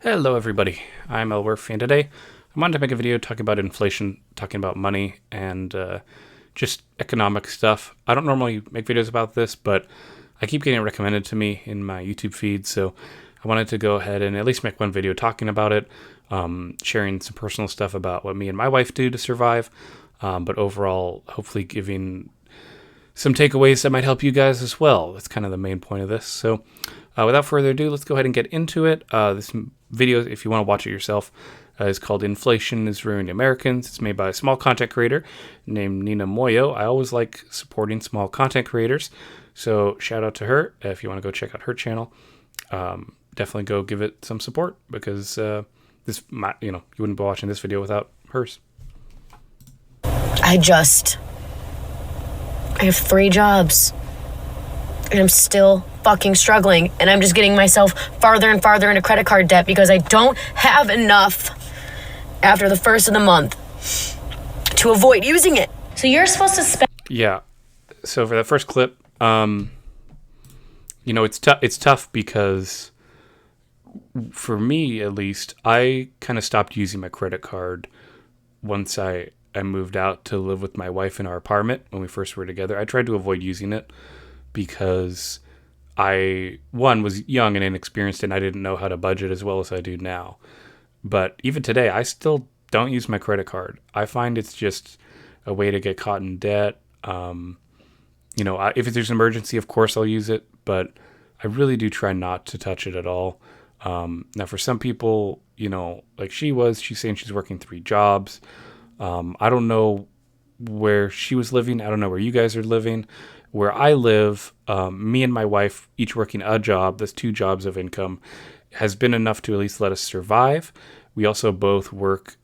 Hello everybody, I'm Elwirfy and today I wanted to make a video talking about inflation, talking about money, and just economic stuff. I don't normally make videos about this, but I keep getting it recommended to me in my YouTube feed, so I wanted to go ahead and at least make one video talking about it, sharing some personal stuff about what me and my wife do to survive, but overall hopefully giving some takeaways that might help you guys as well. That's kind of the main point of this. So without further ado, let's go ahead and get into it. This video, if you want to watch it yourself, is called Inflation is Ruining Americans. It's made by a small content creator named Nina Moyo. I always like supporting small content creators, so shout out to her. If you want to go check out her channel, definitely go give it some support, because this might, you wouldn't be watching this video without hers. I have 3 jobs, and I'm still fucking struggling, and I'm just getting myself farther and farther into credit card debt because I don't have enough after the first of the month to avoid using it. So you're supposed to spend... Yeah, so for that first clip, it's tough because for me, at least, I kind of stopped using my credit card once I moved out to live with my wife in our apartment when we first were together. I tried to avoid using it because I, one, was young and inexperienced, and I didn't know how to budget as well as I do now. But even today, I still don't use my credit card. I find it's just a way to get caught in debt. If there's an emergency, of course I'll use it, but I really do try not to touch it at all. Now, for some people, like she's saying she's working 3 jobs. I don't know where she was living. I don't know where you guys are living. Where I live, me and my wife each working a job, that's 2 jobs of income, has been enough to at least let us survive. We also both work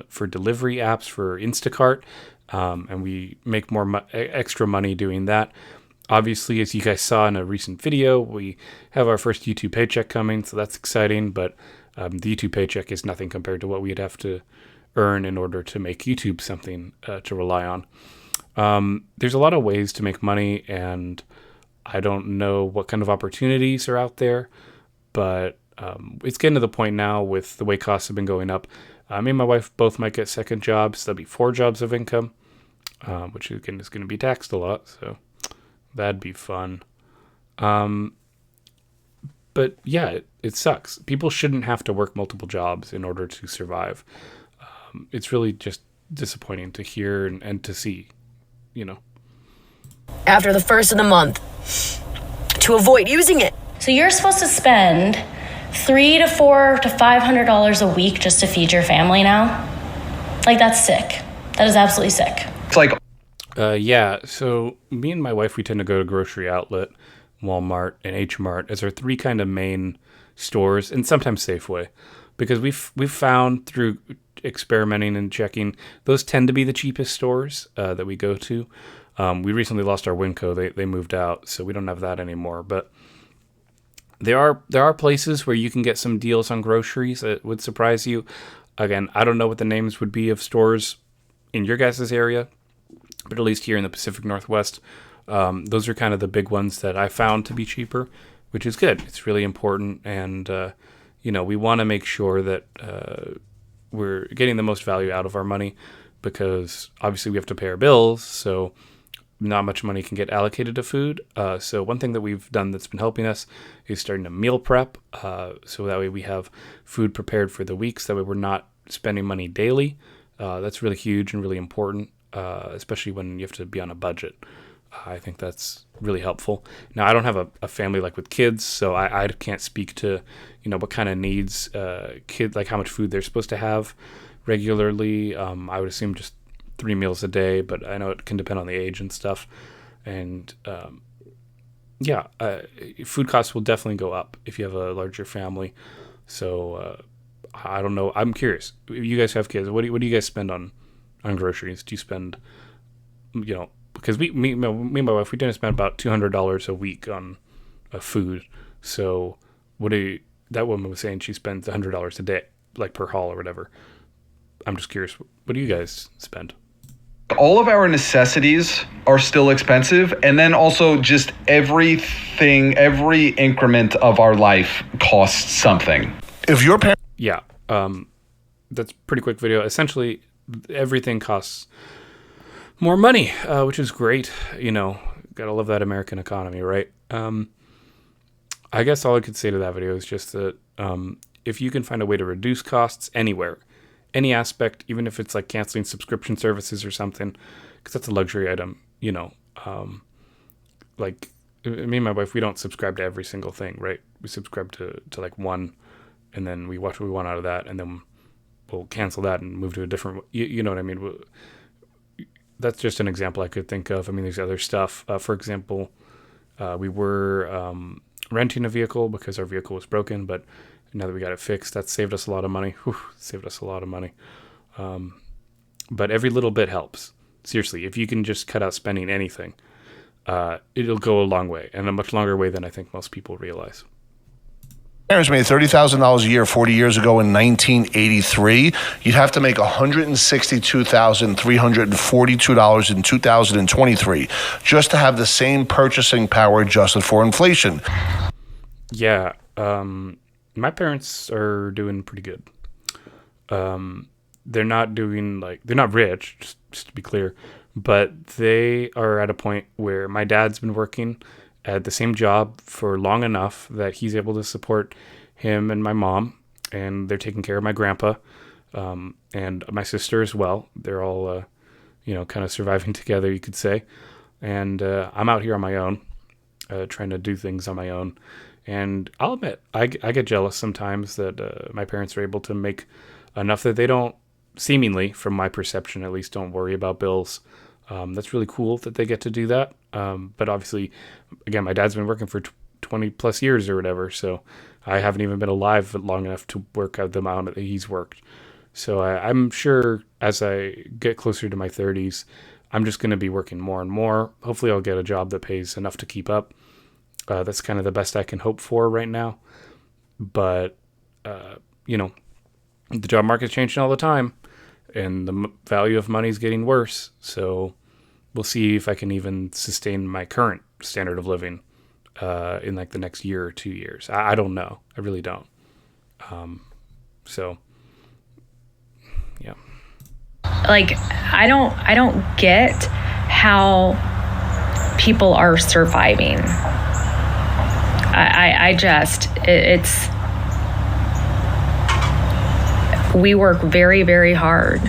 for delivery apps for Instacart, and we make more extra money doing that. Obviously, as you guys saw in a recent video, we have our first YouTube paycheck coming, so that's exciting, but the YouTube paycheck is nothing compared to what we'd have to earn in order to make YouTube something to rely on. There's a lot of ways to make money, and I don't know what kind of opportunities are out there, but it's getting to the point now with the way costs have been going up. Me and my wife both might get second jobs. That'll be 4 jobs of income, which again is going to be taxed a lot, so that'd be fun. But yeah, it sucks. People shouldn't have to work multiple jobs in order to survive. It's really just disappointing to hear and to see, After the first of the month to avoid using it. So you're supposed to spend $300 to $400 to $500 a week just to feed your family now? Like, that's sick. That is absolutely sick. It's like... Yeah, so me and my wife, we tend to go to Grocery Outlet, Walmart, and H Mart as our 3 kind of main stores, and sometimes Safeway, because we've found through experimenting and checking, those tend to be the cheapest stores that we go to. We recently lost our Winco. They moved out, so we don't have that anymore. But there are places where you can get some deals on groceries that would surprise you. Again, I don't know what the names would be of stores in your guys' area, but at least here in the Pacific Northwest, those are kind of the big ones that I found to be cheaper, which is good. It's really important, and we want to make sure that we're getting the most value out of our money, because obviously we have to pay our bills, so not much money can get allocated to food. So one thing that we've done that's been helping us is starting to meal prep, so that way we have food prepared for the weeks. That way we're not spending money daily. That's really huge and really important, especially when you have to be on a budget. I think that's really helpful. Now, I don't have a family like with kids, so I can't speak to, what kind of needs kids, like how much food they're supposed to have regularly. I would assume just 3 meals a day, but I know it can depend on the age and stuff. And food costs will definitely go up if you have a larger family. So I don't know. I'm curious. You guys have kids. What do you guys spend on groceries? Do you spend, because me and my wife, we tend to spend about $200 a week on food. So that woman was saying she spends $100 a day, like per haul or whatever. I'm just curious, what do you guys spend? All of our necessities are still expensive, and then also just everything, every increment of our life costs something. If your parents yeah, that's a pretty quick video. Essentially, everything costs more money, which is great. Gotta love that American economy, right? I guess all I could say to that video is just that if you can find a way to reduce costs anywhere, any aspect, even if it's like canceling subscription services or something, because that's a luxury item, like me and my wife, we don't subscribe to every single thing, right? We subscribe to like one, and then we watch what we want out of that, and then we'll cancel that and move to a different, you know what I mean? That's just an example I could think of. I mean, there's other stuff. For example, we were renting a vehicle because our vehicle was broken, but now that we got it fixed, that saved us a lot of money. Saved us a lot of money. But every little bit helps. Seriously, if you can just cut out spending anything, it'll go a long way, and a much longer way than I think most people realize. Parents made $30,000 a year 40 years ago in 1983. You'd have to make $162,342 in 2023 just to have the same purchasing power adjusted for inflation. Yeah, my parents are doing pretty good. They're not rich, just to be clear, but they are at a point where my dad's been working at the same job for long enough that he's able to support him and my mom, and they're taking care of my grandpa, and my sister as well. They're all, kind of surviving together, you could say. And I'm out here on my own, trying to do things on my own. And I'll admit, I get jealous sometimes that my parents are able to make enough that they don't, seemingly, from my perception at least, don't worry about bills. That's really cool that they get to do that. But obviously, again, my dad's been working for 20 plus years or whatever, so I haven't even been alive long enough to work out the amount that he's worked. So I'm sure as I get closer to my 30s, I'm just going to be working more and more. Hopefully I'll get a job that pays enough to keep up. That's kind of the best I can hope for right now. But, the job market's changing all the time, and the value of money is getting worse. So we'll see if I can even sustain my current standard of living in like the next year or 2 years. I don't know. I really don't. So, yeah. Like, I don't get how people are surviving. We work very, very hard,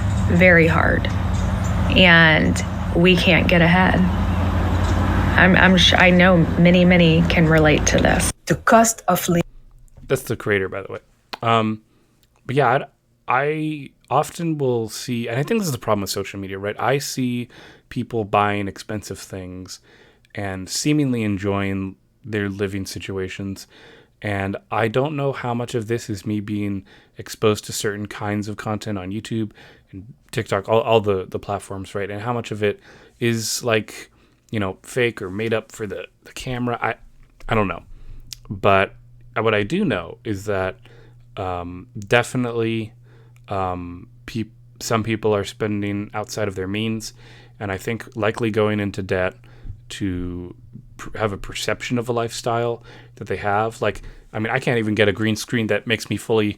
and we can't get ahead. I know many can relate to this. The cost of living. That's the creator, by the way. But yeah, I often will see, and I think this is the problem with social media, right? I see people buying expensive things and seemingly enjoying their living situations. And I don't know how much of this is me being exposed to certain kinds of content on YouTube and TikTok, all the platforms, right? And how much of it is like, fake or made up for the camera. I don't know. But what I do know is that definitely some people are spending outside of their means, and I think likely going into debt to have a perception of a lifestyle that they have. Like, I mean, I can't even get a green screen that makes me fully,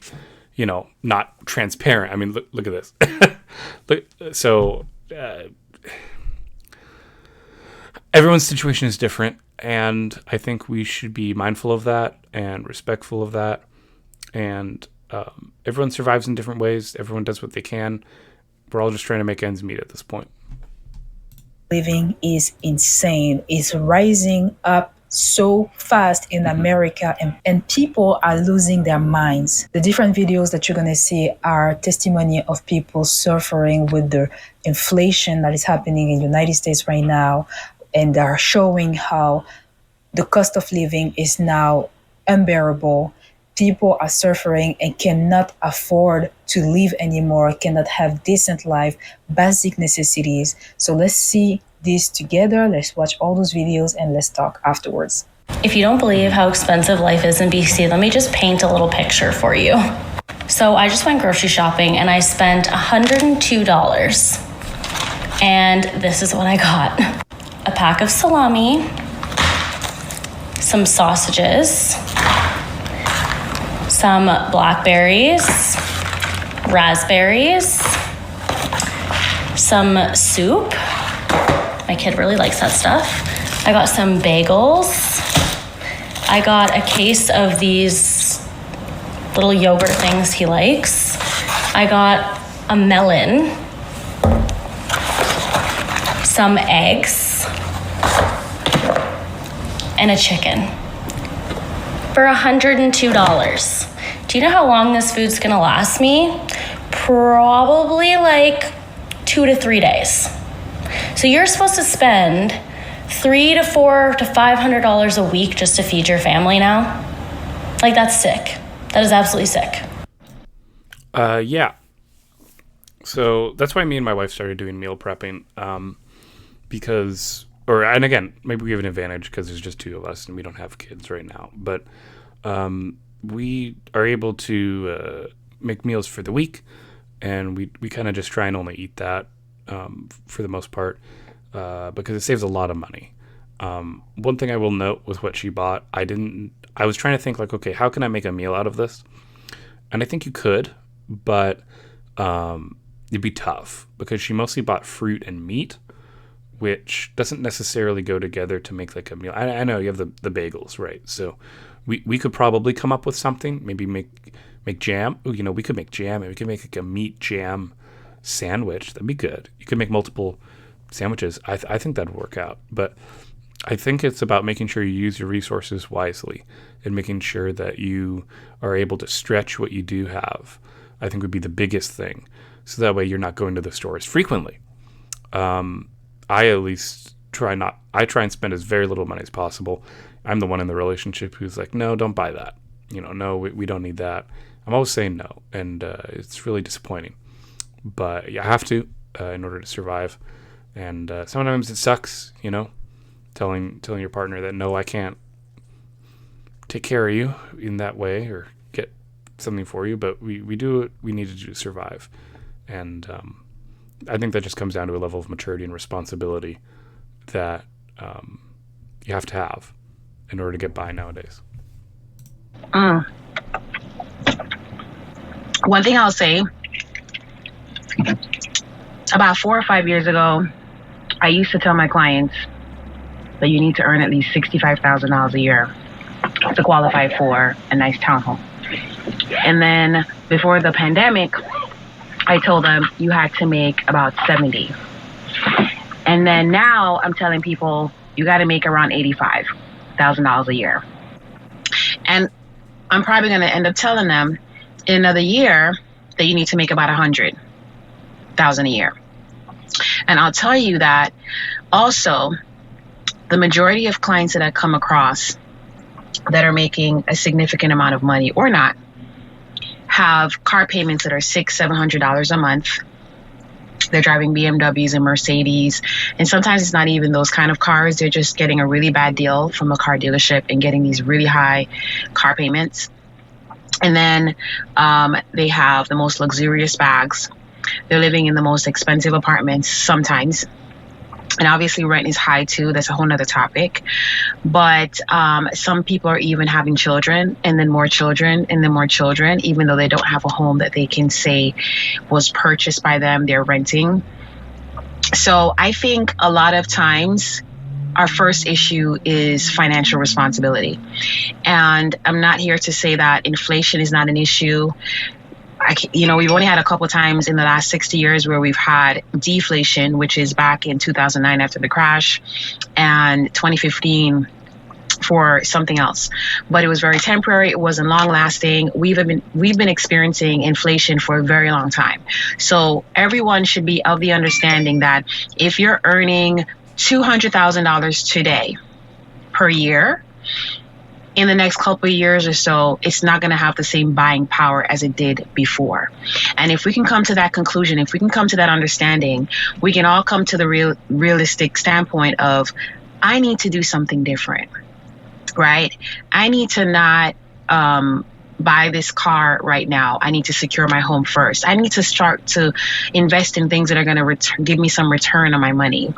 not transparent. I mean, look at this. Everyone's situation is different, and I think we should be mindful of that and respectful of that. And everyone survives in different ways. Everyone does what they can. We're all just trying to make ends meet at this point. Living is insane. It's rising up so fast in America, and people are losing their minds. The different videos that you're going to see are testimony of people suffering with the inflation that is happening in the United States right now, and they are showing how the cost of living is now unbearable. People are suffering and cannot afford to live anymore, cannot have decent life, basic necessities. So let's see this together. Let's watch all those videos and let's talk afterwards. If you don't believe how expensive life is in BC, let me just paint a little picture for you. So I just went grocery shopping and I spent $102. And this is what I got. A pack of salami, some sausages, some blackberries, raspberries, some soup. My kid really likes that stuff. I got some bagels. I got a case of these little yogurt things he likes. I got a melon, some eggs, and a chicken for $102. Do you know how long this food's gonna last me? Probably like 2 to 3 days. So you're supposed to spend $300 to $400 to $500 a week just to feed your family now? Like, that's sick. That is absolutely sick. Yeah. So that's why me and my wife started doing meal prepping, and again, maybe we have an advantage because there's just two of us and we don't have kids right now. But we are able to make meals for the week, and we kind of just try and only eat that for the most part because it saves a lot of money. One thing I will note with what she bought, I was trying to think like, okay, how can I make a meal out of this? And I think you could, but it'd be tough because she mostly bought fruit and meat, which doesn't necessarily go together to make like a meal. I know you have the bagels, right? So we could probably come up with something, maybe make jam. Ooh, we could make jam, and we could make like a meat jam sandwich. That'd be good. You could make multiple sandwiches. I think that'd work out. But I think it's about making sure you use your resources wisely and making sure that you are able to stretch what you do have. I think would be the biggest thing. So that way you're not going to the stores frequently. I at least try and spend as very little money as possible. I'm the one in the relationship who's like, no, don't buy that. No, we don't need that. I'm always saying no, and it's really disappointing. But you have to in order to survive. And sometimes it sucks, telling your partner that, no, I can't take care of you in that way or get something for you, but we do what we need to do to survive. And I think that just comes down to a level of maturity and responsibility that you have to have in order to get by nowadays. One thing I'll say, about 4 or 5 years ago, I used to tell my clients that you need to earn at least $65,000 a year to qualify for a nice townhome. And then before the pandemic, I told them you had to make about 70. And then now I'm telling people you got to make around $85,000 a year. And I'm probably going to end up telling them in another year that you need to make about $100,000 a year. And I'll tell you that also the majority of clients that I come across that are making a significant amount of money or not have car payments that are $600-$700 a month. They're driving BMWs and Mercedes. And sometimes it's not even those kind of cars. They're just getting a really bad deal from a car dealership and getting these really high car payments. And then they have the most luxurious bags. They're living in the most expensive apartments sometimes. And obviously rent is high too. That's a whole nother topic. But some people are even having children and then more children and then more children, even though they don't have a home that they can say was purchased by them, they're renting. So I think a lot of times our first issue is financial responsibility. And I'm not here to say that inflation is not an issue. We've only had a couple of times in the last 60 years where we've had deflation, which is back in 2009 after the crash, and 2015 for something else. But it was very temporary. It wasn't long lasting. We've been experiencing inflation for a very long time. So everyone should be of the understanding that if you're earning $200,000 today per year, in the next couple of years or so, it's not going to have the same buying power as it did before. And if we can come to that conclusion, if we can come to that understanding, we can all come to the realistic standpoint of, I need to do something different, right? I need to not buy this car right now. I need to secure my home first. I need to start to invest in things that are going to give me some return on my money.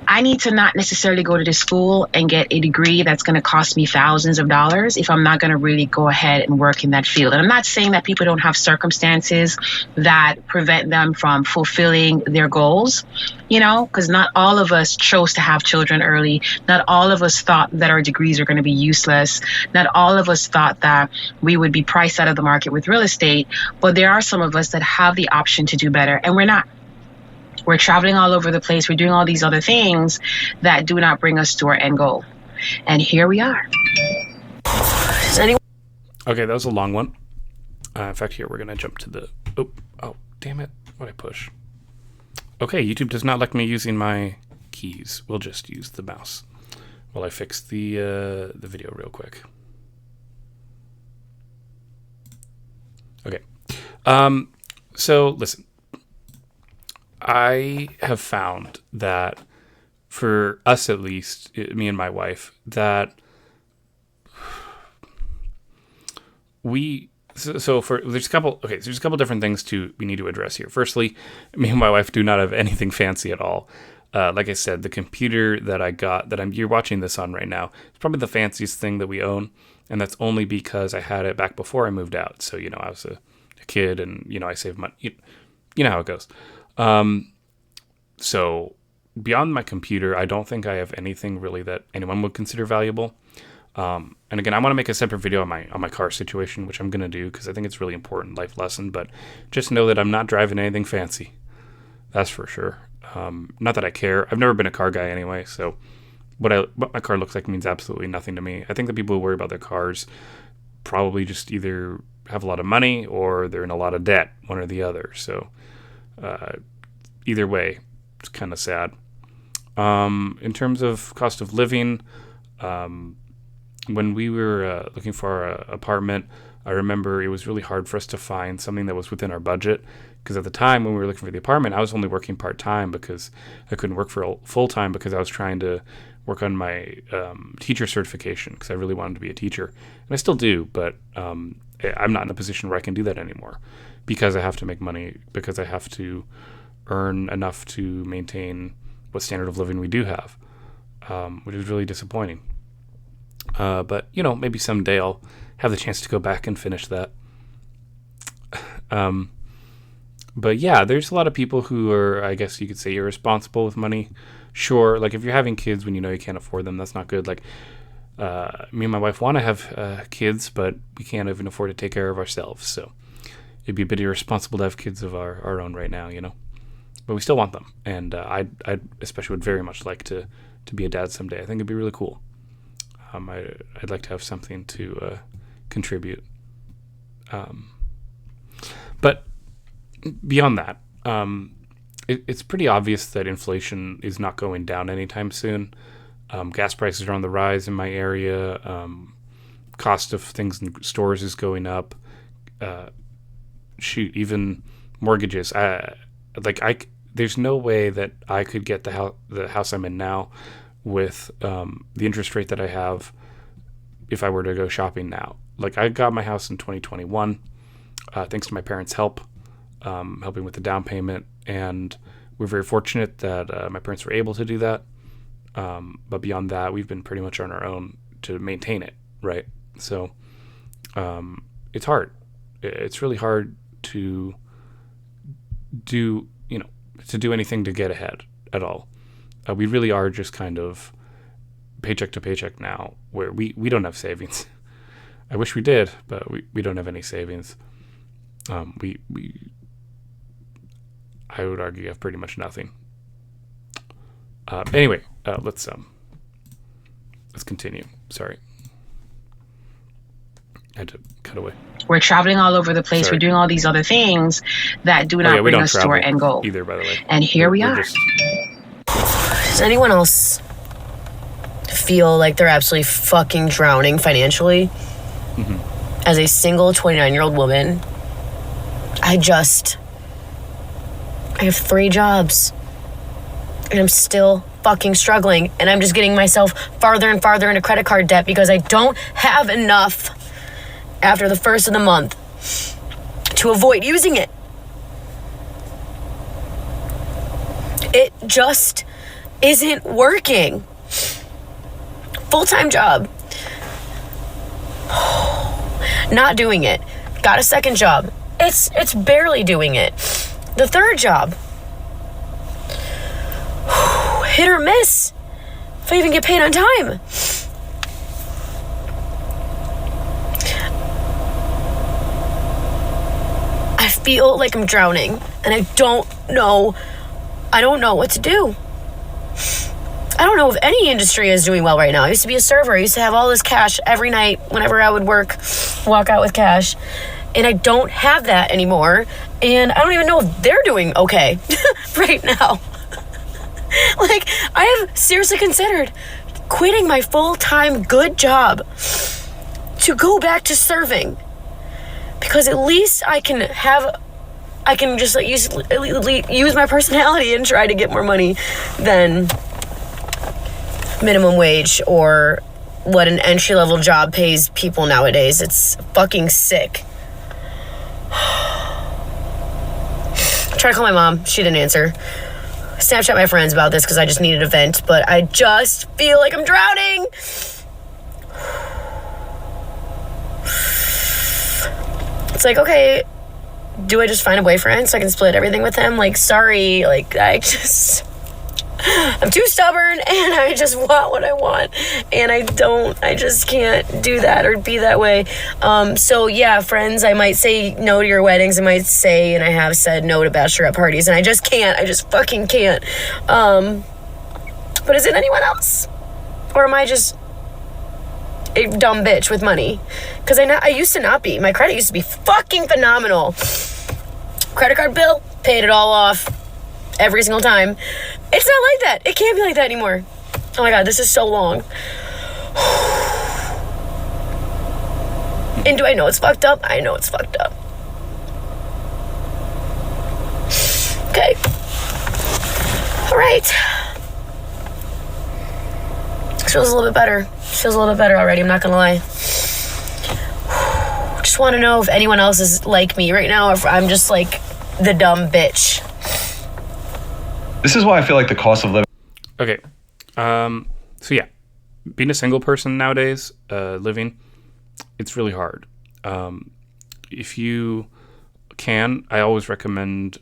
I need to not necessarily go to this school and get a degree that's going to cost me thousands of dollars if I'm not going to really go ahead and work in that field. And I'm not saying that people don't have circumstances that prevent them from fulfilling their goals, you know, because not all of us chose to have children early. Not all of us thought that our degrees are going to be useless. Not all of us thought that we would be priced out of the market with real estate. But there are some of us that have the option to do better, and we're not. We're traveling all over the place. We're doing all these other things that do not bring us to our end goal. And here we are. Okay, that was a long one. In fact, here, we're going to jump to the... Oh, damn it. What'd I push? Okay, YouTube does not like me using my keys. We'll just use the mouse while I fix the video real quick. Okay. So, listen. I have found that, for us at least, me and my wife, that there's a couple different things we need to address here. Firstly, me and my wife do not have anything fancy at all. Like I said, the computer that I got, you're watching this on right now, it's probably the fanciest thing that we own, and that's only because I had it back before I moved out. So, you know, I was a kid, and, you know, I saved money. You know how it goes. So beyond my computer, I don't think I have anything really that anyone would consider valuable. And again, I want to make a separate video on my car situation, which I'm going to do because I think it's a really important life lesson, but just know that I'm not driving anything fancy. That's for sure. Not that I care. I've never been a car guy anyway. So what my car looks like means absolutely nothing to me. I think the people who worry about their cars probably just either have a lot of money or they're in a lot of debt, one or the other. So, either way, it's kind of sad. In terms of cost of living, when we were looking for our apartment, I remember it was really hard for us to find something that was within our budget. Because at the time when we were looking for the apartment, I was only working part-time because I couldn't work for full-time because I was trying to work on my teacher certification because I really wanted to be a teacher. And I still do, but I'm not in a position where I can do that anymore because I have to make money, because I have to earn enough to maintain what standard of living we do have, which is really disappointing. But, you know, maybe someday I'll have the chance to go back and finish that. But yeah, there's a lot of people who are, I guess you could say, irresponsible with money. Sure, like if you're having kids when you know you can't afford them, that's not good. Like me and my wife want to have kids, but we can't even afford to take care of ourselves. So it'd be a bit irresponsible to have kids of our own right now, you know. But we still want them, and I especially would very much like to be a dad someday. I think it'd be really cool. I'd like to have something to contribute. But beyond that, it's pretty obvious that inflation is not going down anytime soon. Gas prices are on the rise in my area. Cost of things in stores is going up. Even mortgages. There's no way that I could get the house I'm in now with the interest rate that I have if I were to go shopping now. Like, I got my house in 2021 thanks to my parents' help, helping with the down payment, and we're very fortunate that my parents were able to do that. But beyond that, we've been pretty much on our own to maintain it, right? So it's hard. It's really hard to do anything to get ahead at all. We really are just kind of paycheck to paycheck now, where we don't have savings. I wish we did, but we don't have any savings. I would argue have pretty much nothing. Anyway, let's continue. Sorry, I had to cut away. We're traveling all over the place. Sorry. We're doing all these other things that do not bring us to our end goal. Either, by the way. And here we are. Does anyone else feel like they're absolutely fucking drowning financially? Mm-hmm. As a single 29-year-old woman, I have 3 jobs. And I'm still fucking struggling. And I'm just getting myself farther and farther into credit card debt because I don't have enough after the first of the month to avoid using it. It just isn't working. Full-time job. Not doing it. Got a second job. It's barely doing it. The third job. Hit or miss. If I even get paid on time. I feel like I'm drowning and I don't know what to do. I don't know if any industry is doing well right now. I used to be a server. I used to have all this cash every night whenever I would walk out with cash. And I don't have that anymore. And I don't even know if they're doing okay right now. Like, I have seriously considered quitting my full-time good job to go back to serving. Because at least I can just like use my personality and try to get more money than minimum wage or what an entry-level job pays people nowadays. It's fucking sick. I tried to call my mom. She didn't answer. Snapchat my friends about this because I just needed a vent, but I just feel like I'm drowning. It's like, okay, do I just find a boyfriend so I can split everything with him? Like, sorry, like, I'm too stubborn and I just want what I want and I just can't do that or be that way. So yeah, friends, I might say no to your weddings. I might say, and I have said no to bachelorette parties and I just fucking can't. But is it anyone else? Or am I just a dumb bitch with money? Because I used to not be. My credit used to be fucking phenomenal. Credit card bill, paid it all off every single time. It's not like that. It can't be like that anymore. Oh my God, this is so long. And do I know it's fucked up? I know it's fucked up. Okay. All right. Feels a little bit better. Feels a little bit better already, I'm not gonna lie. Just want to know if anyone else is like me right now, or if I'm just like the dumb bitch. This is why I feel like the cost of living. Okay. So yeah, being a single person nowadays, living, it's really hard. If you can, I always recommend,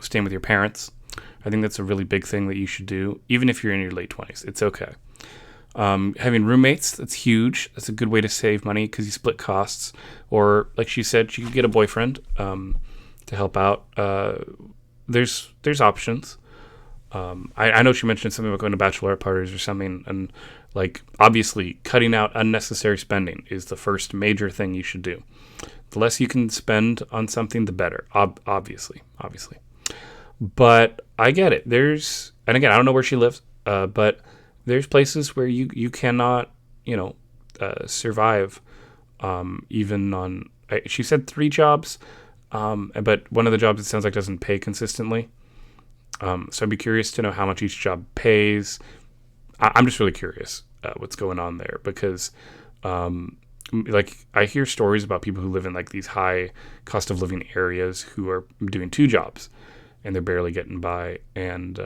staying with your parents. I think that's a really big thing that you should do, even if you're in your late 20s. It's okay. Having roommates, that's huge. That's a good way to save money because you split costs. Or, like she said, you could get a boyfriend to help out. There's options. I know she mentioned something about going to bachelorette parties or something, and like obviously cutting out unnecessary spending is the first major thing you should do. The less you can spend on something, the better. Obviously. But I get it. And again, I don't know where she lives, but there's places where you cannot, survive, even on. She said 3 jobs, but one of the jobs it sounds like doesn't pay consistently. So I'd be curious to know how much each job pays. I'm just really curious what's going on there because, I hear stories about people who live in like these high cost of living areas who are doing 2 jobs and they're barely getting by. And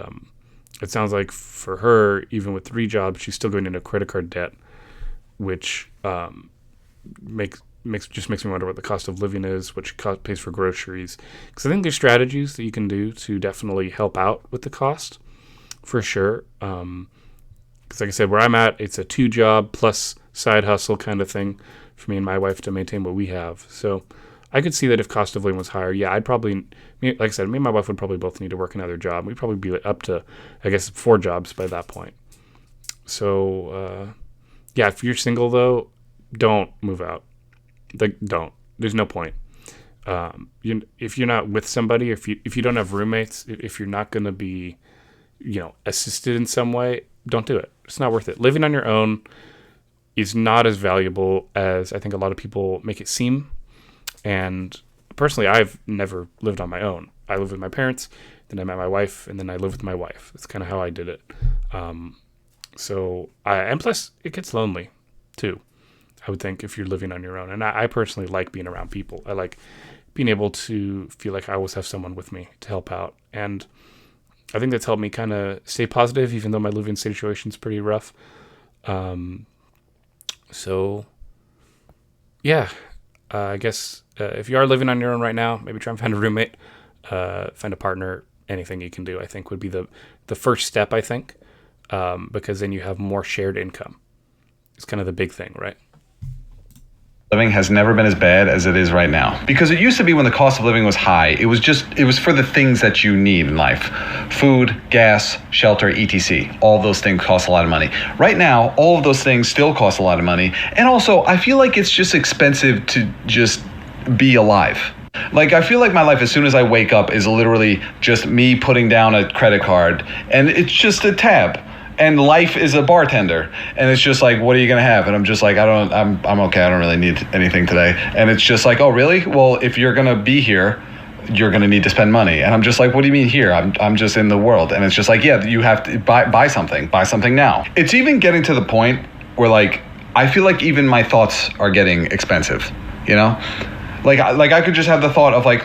it sounds like for her, even with 3 jobs, she's still going into credit card debt, which makes me wonder what the cost of living is, what she pays for groceries. Because I think there's strategies that you can do to definitely help out with the cost, for sure. Because like I said, where I'm at, it's a 2 job plus side hustle kind of thing for me and my wife to maintain what we have. So I could see that if cost of living was higher, yeah, I'd probably, like I said, me and my wife would probably both need to work another job. We'd probably be up to, I guess, 4 jobs by that point. So, yeah, if you're single, though, don't move out. Like, don't. There's no point. If you're not with somebody, if you don't have roommates, if you're not going to be, assisted in some way, don't do it. It's not worth it. Living on your own is not as valuable as I think a lot of people make it seem. And personally, I've never lived on my own. I lived with my parents, then I met my wife, and then I lived with my wife. That's kind of how I did it. And plus, it gets lonely, too. I would think if you're living on your own. And I personally like being around people. I like being able to feel like I always have someone with me to help out. And I think that's helped me kind of stay positive, even though my living situation's pretty rough. So, yeah, I guess if you are living on your own right now, maybe try and find a roommate, find a partner. Anything you can do, I think, would be the first step, I think, because then you have more shared income. It's kind of the big thing, right? Living has never been as bad as it is right now. Because it used to be when the cost of living was high, it was for the things that you need in life. Food, gas, shelter, etc. All those things cost a lot of money. Right now, all of those things still cost a lot of money. And also, I feel like it's just expensive to just be alive. Like, I feel like my life, as soon as I wake up, is literally just me putting down a credit card, and it's just a tab. And life is a bartender, and it's just like, what are you gonna have? And I'm just like, I'm okay. I don't really need anything today. And it's just like, oh really? Well, if you're gonna be here, you're gonna need to spend money. And I'm just like, what do you mean here? I'm just in the world. And it's just like, yeah, you have to buy something now. It's even getting to the point where, like, I feel like even my thoughts are getting expensive. You know? Like I could just have the thought of like,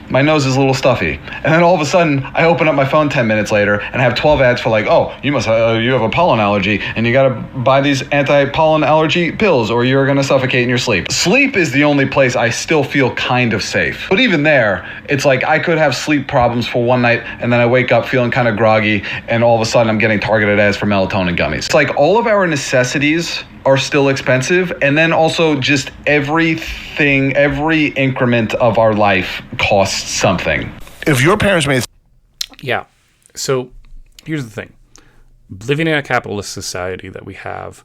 my nose is a little stuffy. And then all of a sudden, I open up my phone 10 minutes later and have 12 ads for like, oh, you have a pollen allergy and you got to buy these anti-pollen allergy pills or you're going to suffocate in your sleep. Sleep is the only place I still feel kind of safe. But even there, it's like I could have sleep problems for one night and then I wake up feeling kind of groggy and all of a sudden I'm getting targeted ads for melatonin gummies. It's like all of our necessities are still expensive, and then also just every increment of our life costs something. If your parents made... Yeah. So here's the thing. Living in a capitalist society that we have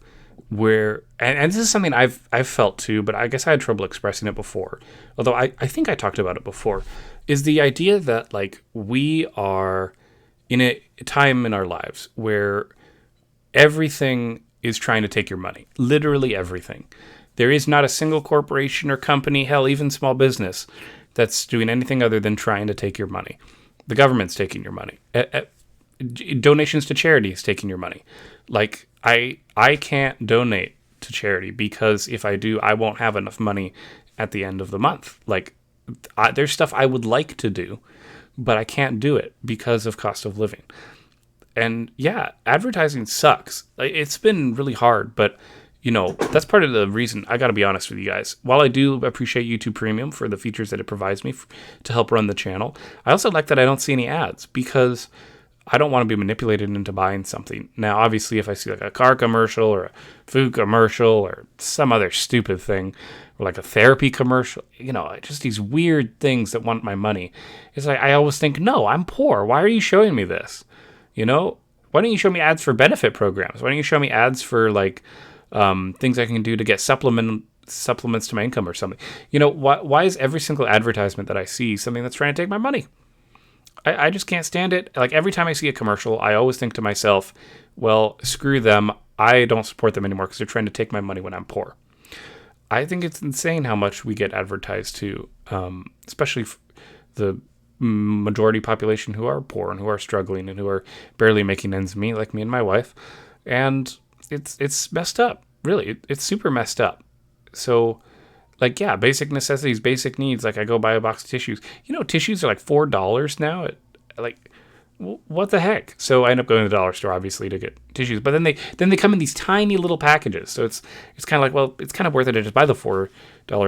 where, and this is something I've felt too, but I guess I had trouble expressing it before, although I think I talked about it before, is the idea that like we are in a time in our lives where everything is trying to take your money. Literally everything. There is not a single corporation or company, hell, even small business, that's doing anything other than trying to take your money. The government's taking your money. Donations to charity is taking your money. Like, I can't donate to charity because if I do, I won't have enough money at the end of the month. Like, there's stuff I would like to do, but I can't do it because of cost of living. And yeah, advertising sucks. It's been really hard, but you know, that's part of the reason. I got to be honest with you guys. While I do appreciate YouTube Premium for the features that it provides me to help run the channel, I also like that I don't see any ads because I don't want to be manipulated into buying something. Now, obviously, if I see like a car commercial or a food commercial or some other stupid thing, or like a therapy commercial, you know, just these weird things that want my money, it's like I always think, no, I'm poor. Why are you showing me this? You know, why don't you show me ads for benefit programs? Why don't you show me ads for like things I can do to get supplements to my income or something? You know, why is every single advertisement that I see something that's trying to take my money? I just can't stand it. Like every time I see a commercial, I always think to myself, well, screw them. I don't support them anymore because they're trying to take my money when I'm poor. I think it's insane how much we get advertised to, especially the majority population who are poor and who are struggling and who are barely making ends meet, like me and my wife. And it's messed up. Really, it's super messed up. So, like, yeah, basic necessities, basic needs. Like, I go buy a box of tissues. You know, tissues are like $4 now. What the heck? So I end up going to the dollar store, obviously, to get tissues. But then they come in these tiny little packages. So it's kind of like, well, it's kind of worth it to just buy the $4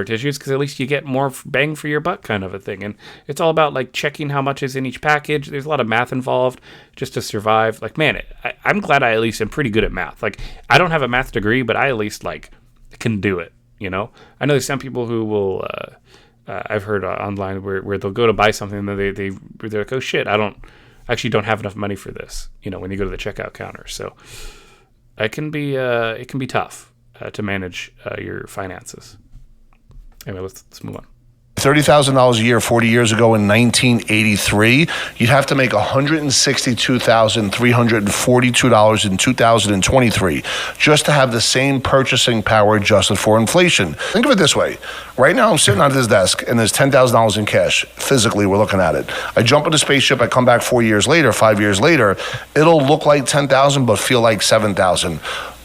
tissues because at least you get more bang for your buck kind of a thing. And it's all about like checking how much is in each package. There's a lot of math involved just to survive. Like, man, I'm glad I at least am pretty good at math. Like, I don't have a math degree, but I at least like can do it. You know, I know there's some people who will. I've heard online where they'll go to buy something and then they're like, oh shit, I actually don't have enough money for this. You know, when you go to the checkout counter, so it can be tough to manage your finances. Anyway, let's move on. $30,000 a year 40 years ago in 1983, you'd have to make $162,342 in 2023 just to have the same purchasing power adjusted for inflation. Think of it this way. Right now, I'm sitting at this desk and there's $10,000 in cash. Physically, we're looking at it. I jump in a spaceship, I come back 5 years later, it'll look like 10,000 but feel like 7,000.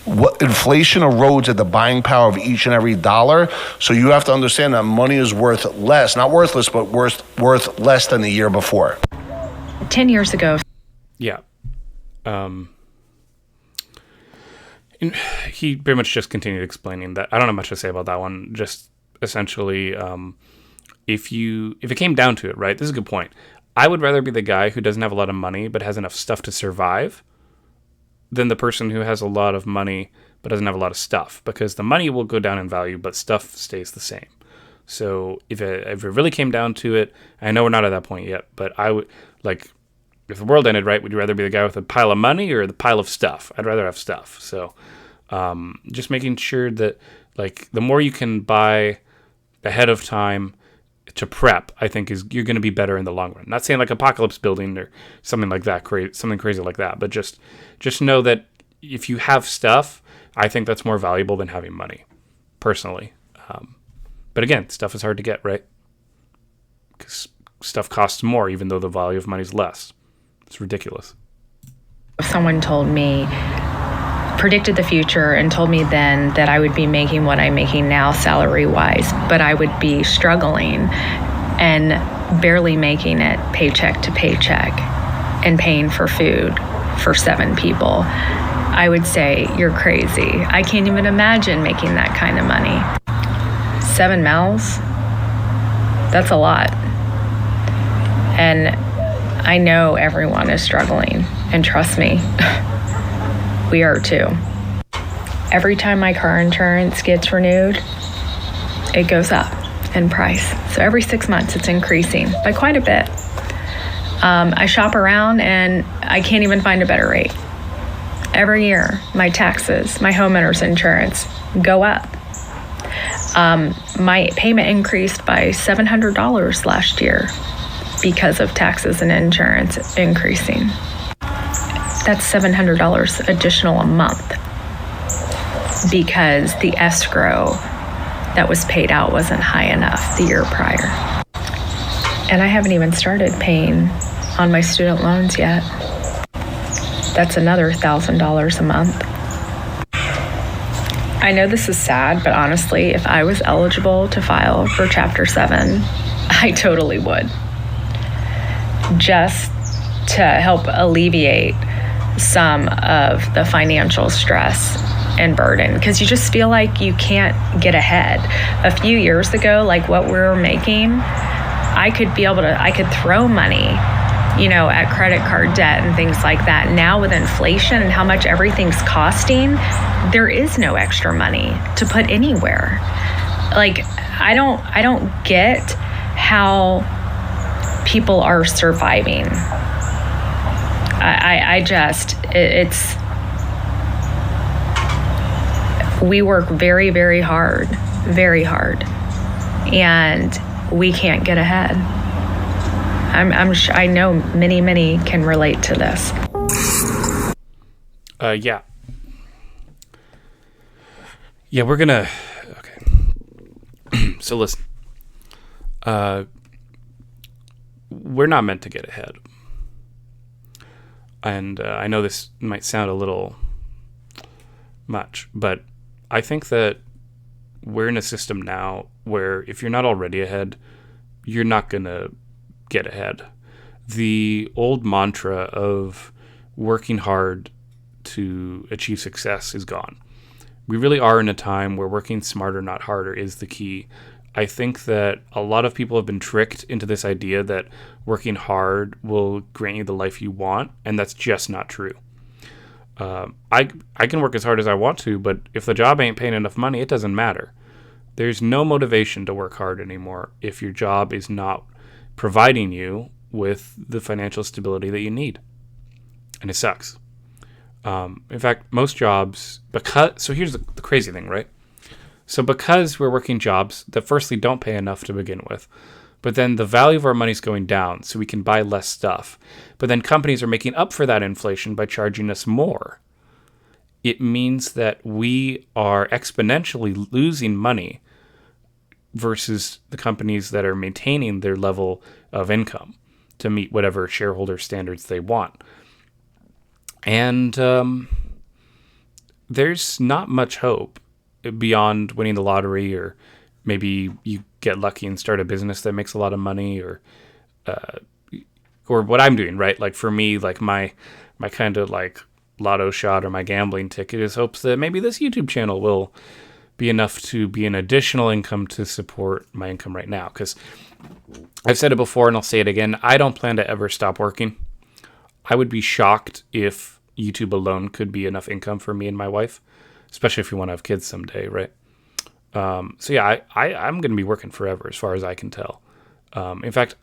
What inflation erodes at the buying power of each and every dollar. So you have to understand that money is worth less, not worthless, but worth less than the year before. 10 years ago, Yeah. And he pretty much just continued explaining that. I don't have much to say about that one. Just essentially, if it came down to it, right? This is a good point. I would rather be the guy who doesn't have a lot of money but has enough stuff to survive than the person who has a lot of money but doesn't have a lot of stuff, because the money will go down in value but stuff stays the same. So if it really came down to it, I know we're not at that point yet, but I would, like, if the world ended, right, would you rather be the guy with a pile of money or the pile of stuff? I'd rather have stuff. So just making sure that, like, the more you can buy ahead of time to prep, I think you're going to be better in the long run. Not saying like apocalypse building or something like that, something crazy like that, but just know that if you have stuff, I think that's more valuable than having money, personally. But again, stuff is hard to get, right? Because stuff costs more, even though the value of money is less. It's ridiculous. Someone told me, predicted the future and told me then that I would be making what I'm making now salary-wise, but I would be struggling and barely making it paycheck to paycheck and paying for food for 7 people. I would say, you're crazy. I can't even imagine making that kind of money. 7 mouths? That's a lot. And I know everyone is struggling, and trust me, we are too. Every time my car insurance gets renewed, it goes up in price. So every 6 months it's increasing by quite a bit. I shop around and I can't even find a better rate. Every year, my taxes, my homeowner's insurance go up. My payment increased by $700 last year because of taxes and insurance increasing. That's $700 additional a month because the escrow that was paid out wasn't high enough the year prior. And I haven't even started paying on my student loans yet. That's another $1,000 a month. I know this is sad, but honestly, if I was eligible to file for Chapter 7, I totally would. Just to help alleviate some of the financial stress and burden, because you just feel like you can't get ahead. A few years ago, like what we were making, I could throw money, at credit card debt and things like that. Now with inflation and how much everything's costing, there is no extra money to put anywhere. Like, I don't get how people are surviving. We work very, very hard, and we can't get ahead. I know many can relate to this. Yeah, we're gonna, okay. So listen, we're not meant to get ahead. And I know this might sound a little much, but I think that we're in a system now where if you're not already ahead, you're not going to get ahead. The old mantra of working hard to achieve success is gone. We really are in a time where working smarter, not harder, is the key. I think that a lot of people have been tricked into this idea that working hard will grant you the life you want, and that's just not true. I can work as hard as I want to, but if the job ain't paying enough money, it doesn't matter. There's no motivation to work hard anymore if your job is not providing you with the financial stability that you need. And it sucks. In fact, most jobs, so here's the crazy thing, right? So because we're working jobs that firstly don't pay enough to begin with, but then the value of our money is going down so we can buy less stuff. But then companies are making up for that inflation by charging us more. It means that we are exponentially losing money versus the companies that are maintaining their level of income to meet whatever shareholder standards they want. And there's not much hope beyond winning the lottery, or maybe you get lucky and start a business that makes a lot of money, or or what I'm doing, right? Like for me, like my kind of like lotto shot or my gambling ticket is hopes that maybe this YouTube channel will be enough to be an additional income to support my income right now. Because I've said it before and I'll say it again, I don't plan to ever stop working. I would be shocked if YouTube alone could be enough income for me and my wife, especially if we want to have kids someday, right? So yeah, I'm going to be working forever as far as I can tell. In fact,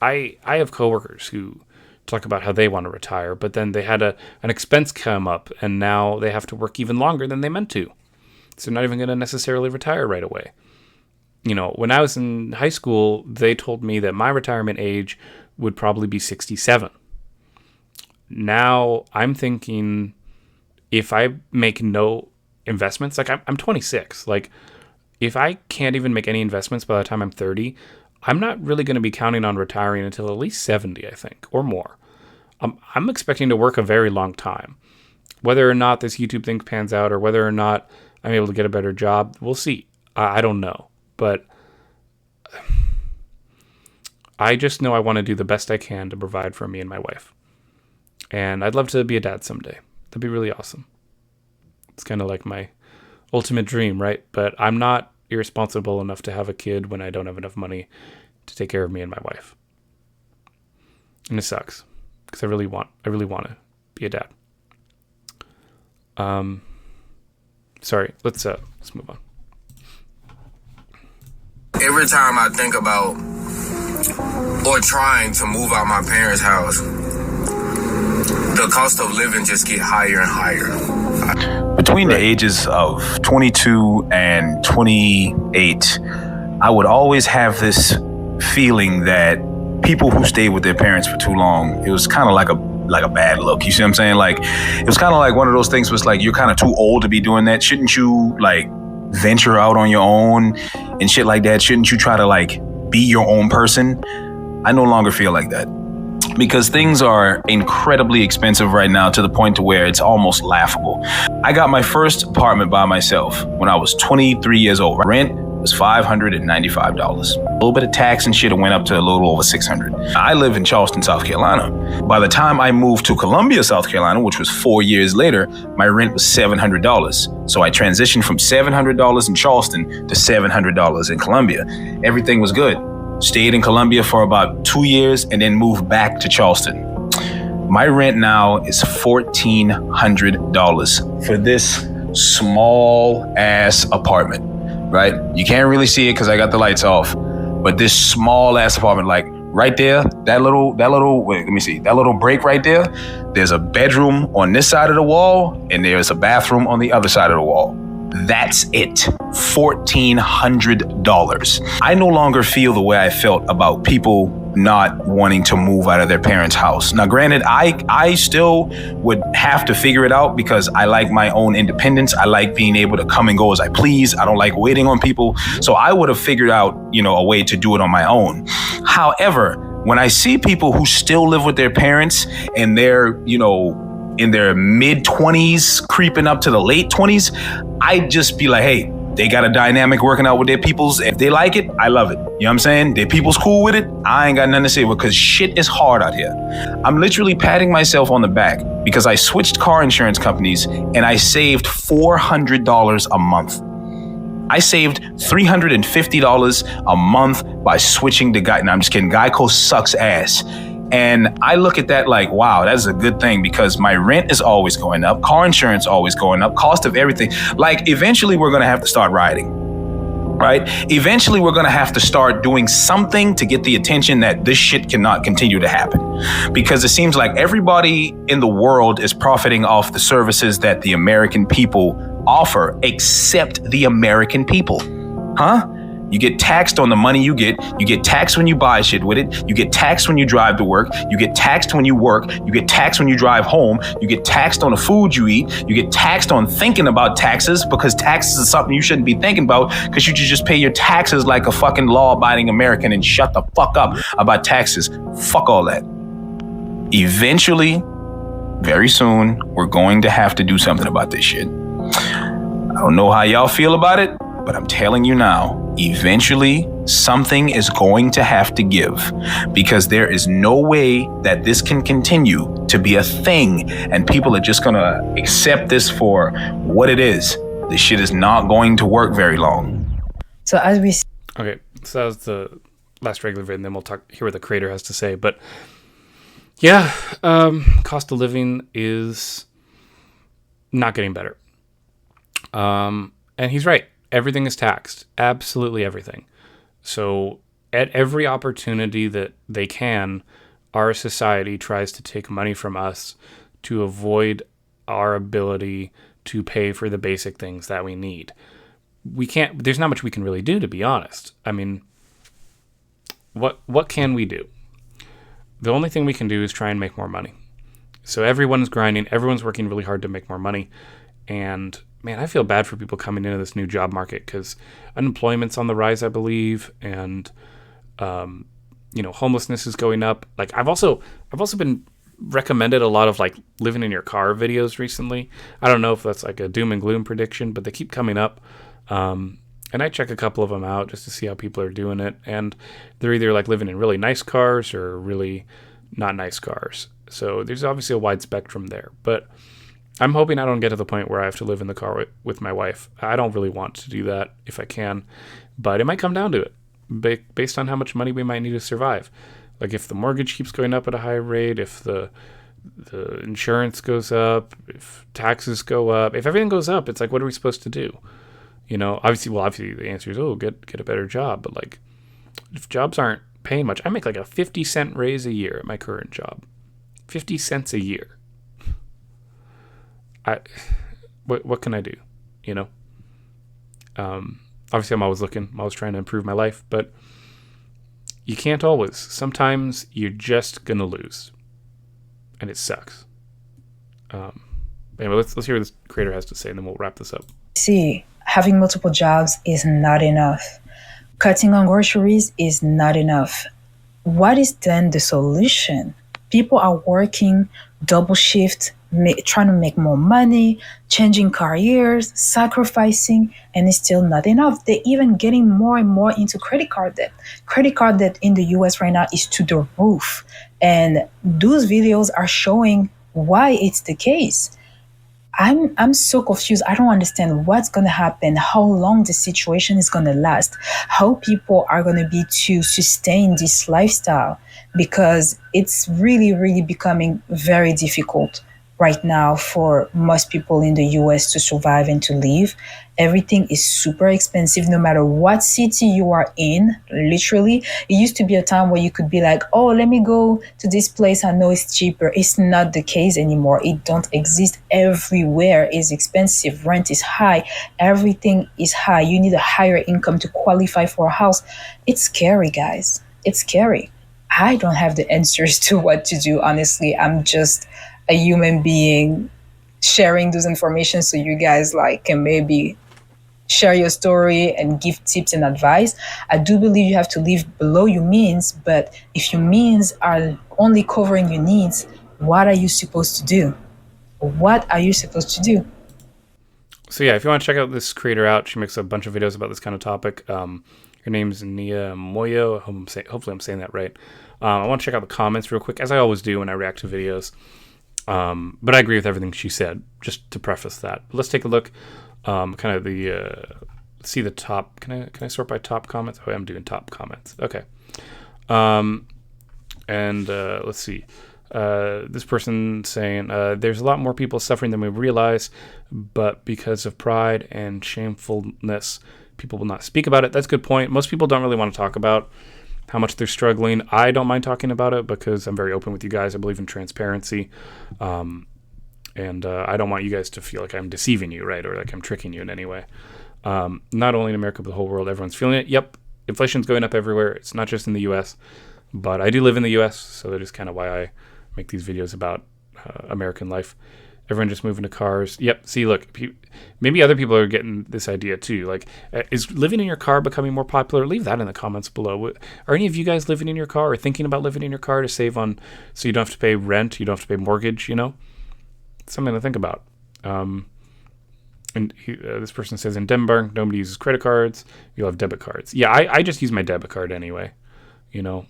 I have coworkers who talk about how they want to retire, but then they had an expense come up and now they have to work even longer than they meant to. So they're not even going to necessarily retire right away. You know, when I was in high school, they told me that my retirement age would probably be 67. Now I'm thinking if I make no investments, like I'm 26, like if I can't even make any investments by the time I'm 30, I'm not really going to be counting on retiring until at least 70, I think, or more. I'm expecting to work a very long time. Whether or not this YouTube thing pans out or whether or not I'm able to get a better job, we'll see. I don't know. But I just know I want to do the best I can to provide for me and my wife. And I'd love to be a dad someday. That'd be really awesome. It's kind of like my ultimate dream, right? But I'm not irresponsible enough to have a kid when I don't have enough money to take care of me and my wife. And it sucks because I really want to be a dad. Sorry, let's move on. Every time I think about or trying to move out my parents' house, the cost of living just get higher and higher. Between the ages of 22 and 28, I would always have this feeling that people who stayed with their parents for too long, it was kind of like a bad look. You see what I'm saying? Like, it was kind of like one of those things was like, you're kind of too old to be doing that. Shouldn't you like venture out on your own and shit like that? Shouldn't you try to like be your own person? I no longer feel like that. Because things are incredibly expensive right now to the point to where it's almost laughable. I got my first apartment by myself when I was 23 years old. Rent was $595. A little bit of tax and shit, it went up to a little over $600. I live in Charleston, South Carolina. By the time I moved to Columbia, South Carolina, which was 4 years later, my rent was $700. So I transitioned from $700 in Charleston to $700 in Columbia. Everything was good. Stayed in Columbia for about 2 years and then moved back to Charleston. My rent now is $1,400 for this small ass apartment, right? You can't really see it because I got the lights off, but this small ass apartment, like right there, that little, wait, let me see, that little break right there, there's a bedroom on this side of the wall and there's a bathroom on the other side of the wall. That's it. $1,400. I no longer feel the way I felt about people not wanting to move out of their parents' house. Now, granted, I still would have to figure it out because I like my own independence. I like being able to come and go as I please. I don't like waiting on people. So I would have figured out, a way to do it on my own. However, when I see people who still live with their parents and they're, in their mid-20s, creeping up to the late 20s, I'd just be like, hey, they got a dynamic working out with their peoples. If they like it, I love it. You know what I'm saying? Their people's cool with it. I ain't got nothing to say because shit is hard out here. I'm literally patting myself on the back because I switched car insurance companies and I saved $400 a month. I saved $350 a month by switching to Geico. No, I'm just kidding. Geico sucks ass. And I look at that like, wow, that's a good thing because my rent is always going up. Car insurance always going up. Cost of everything. Like, eventually we're going to have to start riding, right? Eventually we're going to have to start doing something to get the attention that this shit cannot continue to happen. Because it seems like everybody in the world is profiting off the services that the American people offer, except the American people. Huh? You get taxed on the money you get taxed when you buy shit with it, you get taxed when you drive to work, you get taxed when you work, you get taxed when you drive home, you get taxed on the food you eat, you get taxed on thinking about taxes because taxes is something you shouldn't be thinking about because you should just pay your taxes like a fucking law-abiding American and shut the fuck up about taxes. Fuck all that. Eventually, very soon, we're going to have to do something about this shit. I don't know how y'all feel about it, But I'm telling you now, eventually something is going to have to give, because there is no way that this can continue to be a thing and people are just going to accept this for what it is. This shit is not going to work very long. So as we Okay, so that was the last regular vid, and then we'll hear what the creator has to say. But yeah, cost of living is not getting better. And he's right. Everything is taxed. Absolutely everything. So at every opportunity that they can, our society tries to take money from us to avoid our ability to pay for the basic things that we need. There's not much we can really do, to be honest. I mean, what can we do? The only thing we can do is try and make more money. So everyone's grinding, everyone's working really hard to make more money. And man, I feel bad for people coming into this new job market because unemployment's on the rise, I believe, and homelessness is going up. Like I've also been recommended a lot of like living in your car videos recently. I don't know if that's like a doom and gloom prediction, but they keep coming up. And I check a couple of them out just to see how people are doing it. And they're either like living in really nice cars or really not nice cars. So there's obviously a wide spectrum there. But I'm hoping I don't get to the point where I have to live in the car with my wife. I don't really want to do that if I can. But it might come down to it based on how much money we might need to survive. Like if the mortgage keeps going up at a high rate, if the insurance goes up, if taxes go up, if everything goes up, it's like, what are we supposed to do? Obviously the answer is, get a better job. But like, if jobs aren't paying much, I make like a 50-cent raise a year at my current job. 50 cents a year. What can I do? Obviously I'm always looking. I'm always trying to improve my life, but you can't always. Sometimes you're just gonna lose, and it sucks. Anyway, let's hear what this creator has to say, and then we'll wrap this up. see, having multiple jobs is not enough. Cutting on groceries is not enough. What is then the solution? People are working double shift, trying to make more money, changing careers, sacrificing, and it's still not enough. They're even getting more and more into credit card debt. Credit card debt in the US right now is to the roof. And those videos are showing why it's the case. I'm so confused. I don't understand what's going to happen, how long the situation is going to last, how people are going to be to sustain this lifestyle, because it's really, really becoming very difficult right now for most people in the US to survive and to live. Everything is super expensive no matter what city you are in, literally. It used to be a time where you could be like, oh, let me go to this place, I know it's cheaper. It's not the case anymore. It don't exist. Everywhere is expensive. Rent is high. Everything is high. You need a higher income to qualify for a house. It's scary, guys. It's scary. I don't have the answers to what to do, honestly. I'm just a human being sharing those information so you guys can maybe share your story and give tips and advice. I do believe you have to live below your means, but if your means are only covering your needs, what are you supposed to do? What are you supposed to do? So yeah, if you want to check out this creator out, she makes a bunch of videos about this kind of topic. Her name's Nia Moyo. Hopefully I'm saying that right. I want to check out the comments real quick, as I always do when I react to videos. But I agree with everything she said, just to preface that. Let's take a look, kind of see the top. Can I sort by top comments? Oh, I'm doing top comments. Okay. Let's see. This person saying, there's a lot more people suffering than we realize, but because of pride and shamefulness, people will not speak about it. That's a good point. Most people don't really want to talk about how much they're struggling. I don't mind talking about it because I'm very open with you guys. I believe in transparency. And I don't want you guys to feel like I'm deceiving you, right? Or like I'm tricking you in any way. Not only in America, but the whole world, everyone's feeling it. Yep, inflation's going up everywhere. It's not just in the U.S., but I do live in the U.S., so that is kind of why I make these videos about American life. Everyone just moving to cars. Yep, see, look, maybe other people are getting this idea too. Like, is living in your car becoming more popular? Leave that in the comments below. Are any of you guys living in your car or thinking about living in your car to save on, so you don't have to pay rent, you don't have to pay mortgage, Something to think about. And this person says in Denmark, nobody uses credit cards. You'll have debit cards. Yeah, I just use my debit card anyway. You know,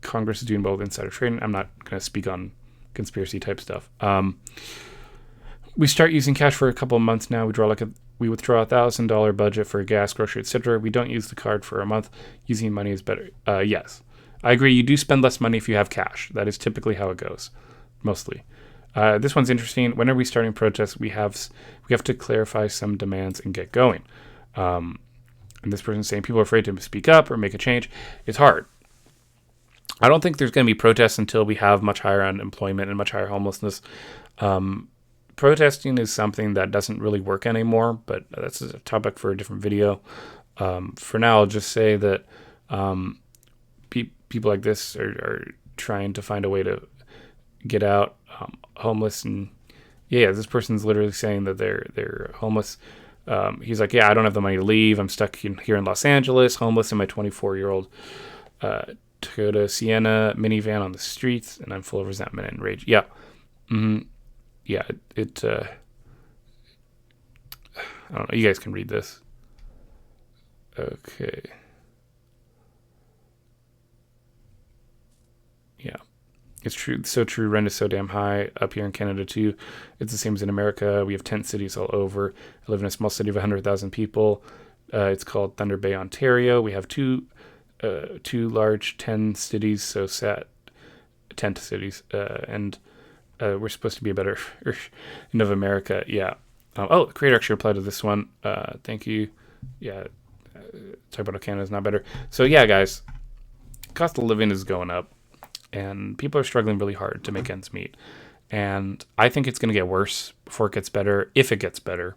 Congress is doing well with insider trading. I'm not going to speak on conspiracy type stuff. We start using cash for a couple of months now. We withdraw $1,000 budget for gas, grocery, etc. We don't use the card for a month. Using money is better. Yes, I agree. You do spend less money if you have cash. That is typically how it goes, mostly. This one's interesting. Whenever we starting protests, we have to clarify some demands and get going. And this person's saying people are afraid to speak up or make a change. It's hard. I don't think there's going to be protests until we have much higher unemployment and much higher homelessness. Protesting is something that doesn't really work anymore, but that's a topic for a different video. For now, I'll just say that people like this are trying to find a way to get out homeless. And yeah, this person's literally saying that they're homeless. He's like, yeah, I don't have the money to leave. I'm stuck here in Los Angeles, homeless in my 24-year-old Toyota Sienna minivan on the streets, and I'm full of resentment and rage. Yeah. Mm-hmm. Yeah, I don't know. You guys can read this. Okay. Yeah. It's true. So true. Rent is so damn high up here in Canada, too. It's the same as in America. We have tent cities all over. I live in a small city of 100,000 people. It's called Thunder Bay, Ontario. We have two large tent cities, and we're supposed to be a better version of America. Yeah. The creator actually replied to this one. Thank you. Yeah. Talk about how Canada's not better. So, yeah, guys, cost of living is going up, and people are struggling really hard to make ends meet. And I think it's going to get worse before it gets better, if it gets better.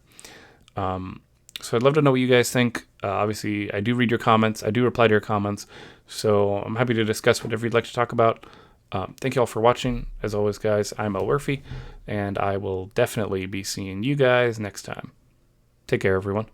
So I'd love to know what you guys think. Obviously, I do read your comments. I do reply to your comments. So I'm happy to discuss whatever you'd like to talk about. Thank you all for watching. As always, guys, I'm Elwirfy, and I will definitely be seeing you guys next time. Take care, everyone.